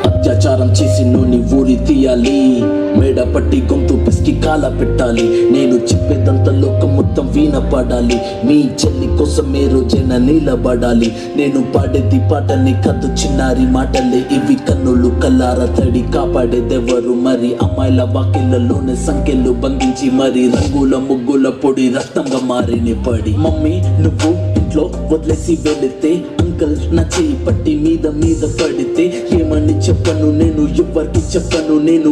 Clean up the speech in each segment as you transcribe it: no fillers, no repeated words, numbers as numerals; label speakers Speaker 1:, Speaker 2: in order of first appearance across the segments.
Speaker 1: అత్యాచారం చేసి నూనె ఊరి తీయాలి, మేడ పట్టి గొంతు పిసికి కాల పెట్టాలి. నేను చెప్పేదంతా లోకం మొత్తం వినపడాలి. మీ చెల్లి కోసం ఏ రోజైనా నిలబడాలి. నేను పాడేది పాటని కథ చిన్నారి మాటలే ఇవి. కన్నులు కల్లార తడి కాపాడేదెవరు మరి? అమ్మాయిల వాకిళ్లలోనే సంఖ్యలు బంధించి మరి రంగుల ముగ్గుల పొడి రక్తంగా మారిని పడి. మమ్మీ నువ్వు ఇంట్లో వదిలేసి వెళితే, అంకల్ నా చేయి పట్టి మీద మీద పడితే ఏమని చెప్పను నేను, ఎవరికి చెప్పను నేను.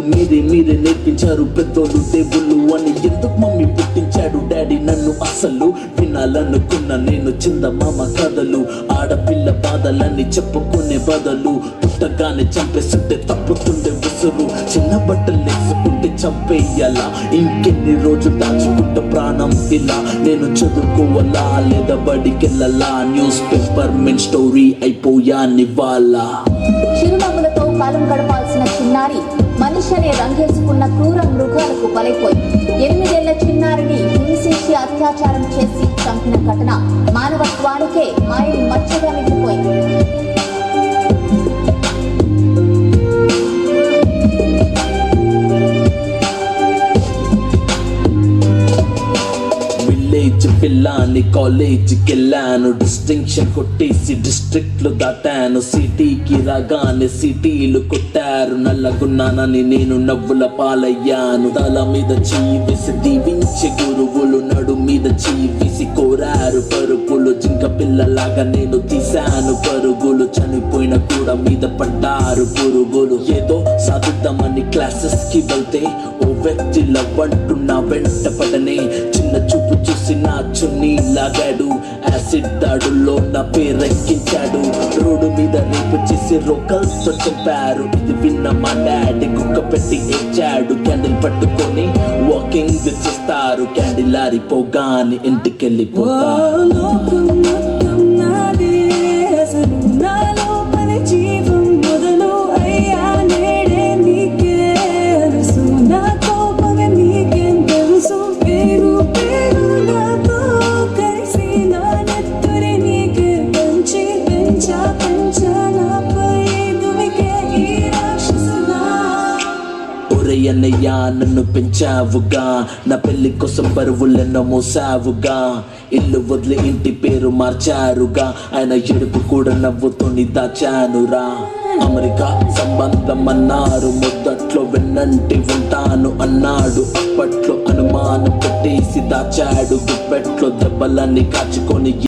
Speaker 1: మీరే నేర్పించారు పెద్దోళ్ళు దేవుళ్ళు అని. ఎందుకు మమ్మీ పుట్టించాడు డాడీ నన్ను? అసలు వినాలనుకున్న నేను చందమామ కథలు. ఆడపిల్ల బాధలన్నీ చెప్పుకునే బదులు పుట్టగానే చంపేస్తుంటే తప్పుతుండే విసురు. చిన్న బట్టలు వేసుకుంటే చంపేయాలా? ఇంకెన్ని రోజులు దాచుకుంటే ప్రాణం ఇలా? నేను చదువుకోవాలా లేదా బడికెళ్ళాలా? న్యూస్ పేపర్ మెన్ స్టోరీ అయిపోయా నివాలా.
Speaker 2: చిరునవ్వులతో కాలం గడపాల్సిన చిన్నారి మనిషి అనే రంగేసుకున్న క్రూర మృగాలకు బలైపోయి 8 ఏళ్ల చిన్నారిని హింసించి అత్యాచారం చేసి చంపిన ఘటన మానవత్వానికే మాయని మచ్చగా మిగిలిపోయింది.
Speaker 1: పిల్లాని కాలేజీకి వెళ్ళాను, డిస్టింక్షన్ కొట్టేసి డిస్ట్రిక్ట్లు దాటాను. సిటీకి రాగానే సిటీలు కొట్టారు. నల్లగున్నానని నేను నవ్వుల పాలయ్యాను. తల మీద చెయ్యి వేసి దీవించే గురువులు, నడు మీద చెయ్యి వేసి కోరారు పరుపులు. జింక పిల్లలాగా నేను తీశాను పరుగులు. చనిపోయిన కూడా మీద పడ్డారు పురుగులు. ఏదో సాధిద్దామని క్లాసెస్ కి వెళ్తే ఓ వ్యక్తి లవ్వంటూ నా వెంట పడనే. చిన్న చూపు చూసి నా చున్నీ లాగాడు. యాసిడ్ దాడుల్లో నా పేరెక్కించాడు. రోడ్డు మీద రేపు చేసి రోకల్స్తో చంపారు. ఇది విన్న మా డాడీ కుక్క పెట్టి ఏడ్చాడు. క్యాండిల్ పట్టుకొని వాకింగ్ చేస్తారు. క్యాండిల్ ఆరిపోగానే ఇంటికెళ్ళిపోతారు. అన్నయ్యా నన్ను పెంచావుగా, నా పెళ్లి కోసం బరువులెన్నో మోసావుగా. ఇల్లు వదిలి ఇంటి పేరు మార్చారుగా, ఆయన ఎడుపు కూడా నవ్వుతోని దాచానురా. అమెరికా సంబంధం అన్నారు, మొదట్లో వెన్నంటి ఉంటాను అన్నాడు. అప్పట్లో అనుమానం పెట్టేసి దాచాడు. గుప్పెట్లో దెబ్బలన్నీ కాచుకొని